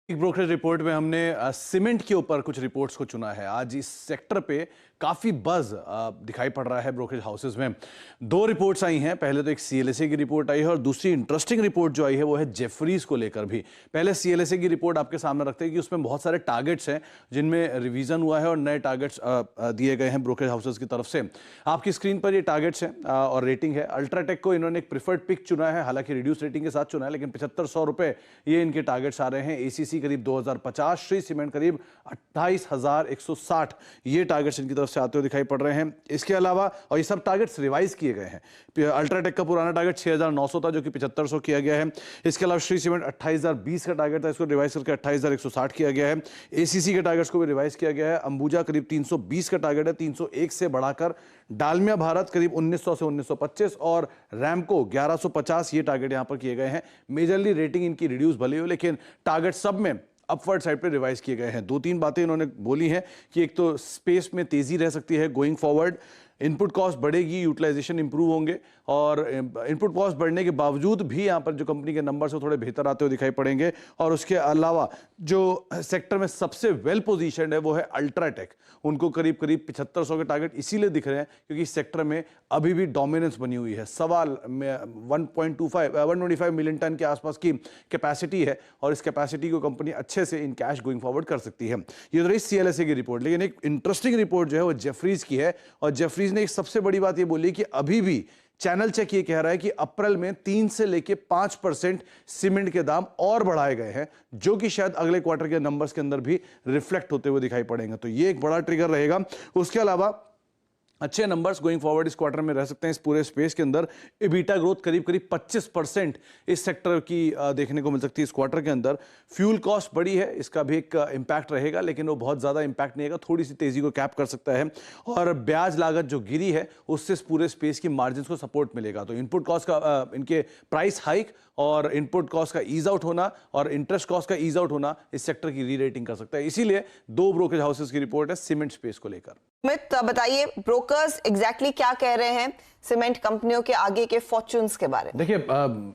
एक brokerage report में हमने सीमेंट के ऊपर कुछ रिपोर्ट्स को चुना है। आज इस सेक्टर पे काफी बज दिखाई पड़ रहा है ब्रोकरेज हाउसेस में। दो रिपोर्ट्स आई हैं। पहले तो एक सीएलएसए की रिपोर्ट आई है और दूसरी इंटरेस्टिंग रिपोर्ट जो आई है वो है जेफरीज को लेकर भी। पहले सीएलएसए की रिपोर्ट आपके सामने रखते हैं कि उसमें बहुत सारे टारगेट्स हैं जिनमें रिवीजन हुआ है और नए टारगेट्स दिए गए हैं ब्रोकरेज हाउसेस की तरफ से। आपकी स्क्रीन पर ये टारगेट्स हैं और रेटिंग है। अल्ट्राटेक को इन्होंने एक प्रिफर्ड पिक चुना है, हालांकि रिड्यूस रेटिंग के साथ चुना है, लेकिन 7500 रुपए ये इनके टारगेट्स आ रहे हैं। एसीसी करीब 2050, श्री सीमेंट करीब 28,160 ये टारगेट्स इनकी तरफ से आते हुए दिखाई पड़ रहे हैं। इसके अलावा और ये सब टारगेट्स रिवाइज किए गए हैं। अल्ट्राटेक का पुराना टारगेट 6,900 था जो कि 7500 किया गया है। इसके अलावा श्री सीमेंट 28,020 का टारगेट था, इसको रिवाइज करके 28,160 किया गया है। एसीसी के टारगेट्स को भी रिवाइज किया गया है। अंबुजा करीब 320 का टारगेट है, 301 से बढ़ाकर। डालमिया भारत करीब 1900 से 1925 और रैमको 1150 ये टारगेट यहां पर किए गए हैं। मेजरली रेटिंग इनकी रिड्यूस भले हो, लेकिन टारगेट सब में अपवर्ड साइड पे रिवाइज किए गए हैं। दो तीन बातें इन्होंने बोली हैं कि एक तो स्पेस में तेजी रह सकती है गोइंग फॉरवर्ड, इनपुट कॉस्ट बढ़ेगी, यूटिलाइजेशन इंप्रूव होंगे और इनपुट कॉस्ट बढ़ने के बावजूद भी यहाँ पर जो कंपनी के नंबर से थोड़े बेहतर आते हुए दिखाई पड़ेंगे। और उसके अलावा जो सेक्टर में सबसे वेल पोजीशन्ड है वो है अल्ट्राटेक। उनको करीब करीब 7500 के टारगेट इसीलिए दिख रहे हैं क्योंकि इस सेक्टर में अभी भी डोमिनेंस बनी हुई है। सवाल में 125 मिलियन टन के आसपास की कैपेसिटी है और इस कैपेसिटी को कंपनी अच्छे से इन कैश गोइंग फॉरवर्ड कर सकती है। ये तो रही सीएलएसए की रिपोर्ट, लेकिन एक इंटरेस्टिंग रिपोर्ट जो है वो जेफरीज की है और जेफरीज ने एक सबसे बड़ी बात ये बोली कि अभी भी चैनल चेक ये कह रहा है कि अप्रैल में 3 से लेके 5% सीमेंट के दाम और बढ़ाए गए हैं, जो कि शायद अगले क्वार्टर के नंबर्स के अंदर भी रिफ्लेक्ट होते हुए दिखाई पड़ेंगे। तो ये एक बड़ा ट्रिगर रहेगा। उसके अलावा अच्छे नंबर्स गोइंग फॉरवर्ड इस क्वार्टर में रह सकते हैं। इस पूरे स्पेस के अंदर एबिटा ग्रोथ करीब करीब 25% इस सेक्टर की देखने को मिल सकती है इस क्वार्टर के अंदर। फ्यूल कॉस्ट बड़ी है, इसका भी एक इंपैक्ट रहेगा, लेकिन वो बहुत ज़्यादा इंपैक्ट नहीं रहेगा, थोड़ी सी तेज़ी को कैप कर सकता है। और ब्याज लागत जो गिरी है उससे इस पूरे स्पेस की मार्जिन को सपोर्ट मिलेगा। तो इनपुट कॉस्ट का इनके प्राइस हाइक और इनपुट कॉस्ट का ईज आउट होना और इंटरेस्ट कॉस्ट का ईज आउट होना इस सेक्टर की री रेटिंग कर सकता है। इसीलिए दो ब्रोकरेज हाउसेस की रिपोर्ट है सीमेंट स्पेस को लेकर। अमित, बताइए ब्रोकर्स एग्जैक्टली क्या कह रहे हैं सीमेंट कंपनियों के आगे के फॉर्च्यून्स के बारे में? देखिए,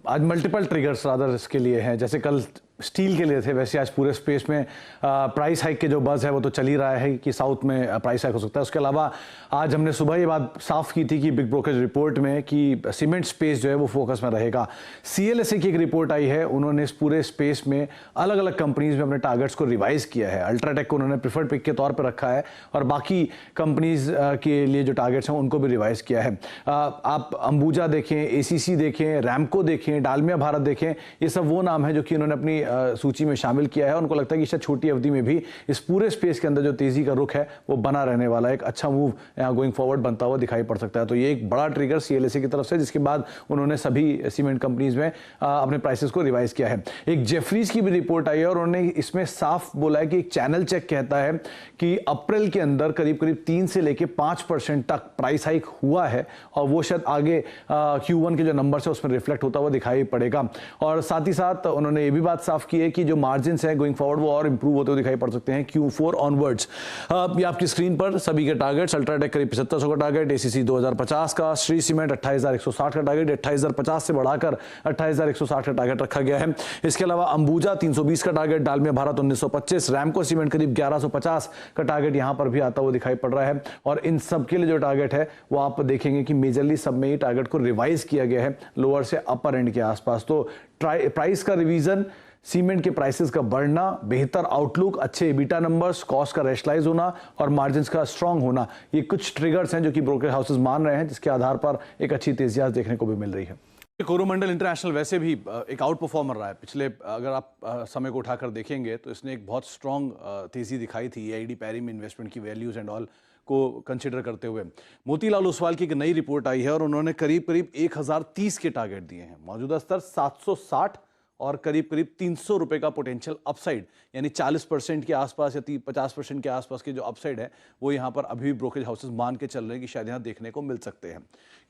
आज मल्टीपल ट्रिगर्स रादर इसके लिए हैं। जैसे कल स्टील के लिए थे, वैसे आज पूरे स्पेस में प्राइस हाइक के जो बज़ है वो तो चल ही रहा है कि साउथ में प्राइस हाइक हो सकता है। उसके अलावा आज हमने सुबह ये बात साफ की थी कि बिग ब्रोकरेज रिपोर्ट में कि सीमेंट स्पेस जो है वो फोकस में रहेगा। सीएलएसए की एक रिपोर्ट आई है, उन्होंने इस पूरे स्पेस में अलग अलग कंपनीज में अपने टारगेट्स को रिवाइज किया है। अल्ट्राटेक को उन्होंने प्रिफर्ड पिक के तौर पर रखा है और बाकी कंपनीज के लिए जो टारगेट्स हैं उनको भी रिवाइज किया है। आप अंबुजा देखें, एसीसी देखें, रैमको देखें, डालमिया भारत देखें, ये सब वो नाम है जो कि उन्होंने अपनी सूची में शामिल किया है। उनको लगता है कि शायद छोटी अवधि में भी इस पूरे स्पेस के अंदर जो तेजी का रुख है वो बना रहने वाला है। एक अच्छा मूव यहाँ गोइंग फॉरवर्ड बनता हुआ दिखाई पड़ सकता है। तो ये एक बड़ा ट्रिगर सीएलएसए की तरफ से, जिसके बाद उन्होंने सभी सीमेंट कंपनीज में अपने प्राइसेस को रिवाइज किया है। एक जेफरीज की भी रिपोर्ट आई है और उन्होंने इसमें साफ बोला है कि एक चैनल चेक कहता है कि अप्रैल के अंदर करीब करीब 3 से लेके 5% तक प्राइस हाइक हुआ है और वो शायद आगे Q1 के जो नंबर है उसमें रिफ्लेक्ट होता हुआ दिखाई पड़ेगा। और साथ ही साथ उन्होंने ये भी बात साफ की है कि जो मार्जिन्स है गोइंग फॉरवर्ड वो और इंप्रूव होते हुए दिखाई पड़ सकते हैं Q4 ऑनवर्ड्स। ये आपकी स्क्रीन पर सभी के टारगेट्स, अल्ट्राटेक करीब 7500 का टारगेट, एसीसी 2050 का, श्री सीमेंट 28,160 का टारगेट, 28,050 से बढ़ाकर 28,160 का टारगेट रखा गया है। इसके अलावा अंबुजा 320 का टारगेट, डालमिया भारत 1925, रैमको सीमेंट करीब 1150 का टारगेट यहां पर भी आता हुआ दिखाई पड़ रहा है। और इन सब के लिए जो टारगेट है वो आप देखेंगे कि मेजरली सब में ही टारगेट को रिवाइज किया गया है लोअर से अपर एंड के आसपास। तो प्राइस का रिवीजन, सीमेंट के प्राइसेस का बढ़ना, बेहतर आउटलुक, अच्छे एबिटा नंबर्स, कॉस्ट का रैशनलाइज होना और मार्जिन्स का स्ट्रांग होना, ये कुछ ट्रिगर्स हैं जो कि ब्रोकरेज हाउसेस मान रहे हैं, जिसके आधार पर एक अच्छी तेजी आज देखने को भी मिल रही है। कोरोमंडल इंटरनेशनल वैसे भी एक आउट परफॉर्मर रहा है पिछले, अगर आप समय को उठाकर देखेंगे तो इसने एक बहुत स्ट्रांग तेजी दिखाई थी एआईडी पैरी में इन्वेस्टमेंट की वैल्यूज एंड ऑल को कंसिडर करते हुए। मोतीलाल ओसवाल की एक नई रिपोर्ट आई है और उन्होंने करीब करीब 1030 के टारगेट दिए हैं। मौजूदा स्तर 760 और करीब करीब 300 रुपए का पोटेंशियल अपसाइड, यानी 40% के आसपास या 50% के आसपास के जो अपसाइड है वो यहाँ पर अभी भी ब्रोकरेज हाउसेस मान के चल रहे हैं कि शायद यहाँ देखने को मिल सकते हैं।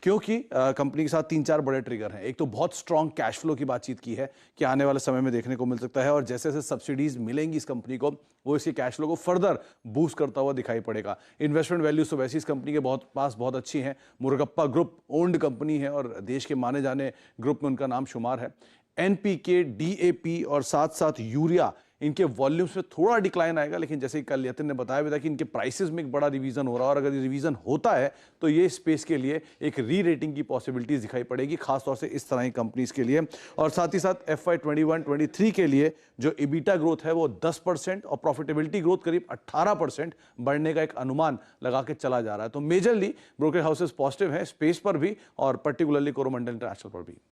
क्योंकि कंपनी के साथ 3-4 बड़े ट्रिगर हैं। एक तो बहुत स्ट्रांग कैश फ्लो की बातचीत की है कि आने वाले समय में देखने को मिल सकता है और जैसे जैसे सब्सिडीज मिलेंगी इस कंपनी को वो इसके कैश फ्लो को फर्दर बूस्ट करता हुआ दिखाई पड़ेगा। इन्वेस्टमेंट वैल्यूज तो वैसे इस कंपनी के पास बहुत अच्छी हैं। मुरुगप्पा ग्रुप ओन्ड कंपनी है और देश के माने जाने ग्रुप में उनका नाम शुमार है। एनपीके, डीएपी और साथ साथ यूरिया, इनके वॉल्यूम्स में थोड़ा डिक्लाइन आएगा, लेकिन जैसे कल यतिन ने बताया भी था कि इनके प्राइसेस में एक बड़ा रिवीजन हो रहा है और अगर ये रिवीजन होता है तो ये स्पेस के लिए एक री रेटिंग की पॉसिबिलिटीज दिखाई पड़ेगी, खासतौर से इस तरह की कंपनीज के लिए। और साथ ही साथ FY 21-23 के लिए जो EBITDA ग्रोथ है वो 10% और प्रॉफिटेबिलिटी ग्रोथ करीब 18% बढ़ने का एक अनुमान लगा के चला जा रहा है। तो मेजरली ब्रोकर हाउसेस पॉजिटिव हैं स्पेस पर भी और पर्टिकुलरली कोरोमंडल इंटरनेशनल पर भी।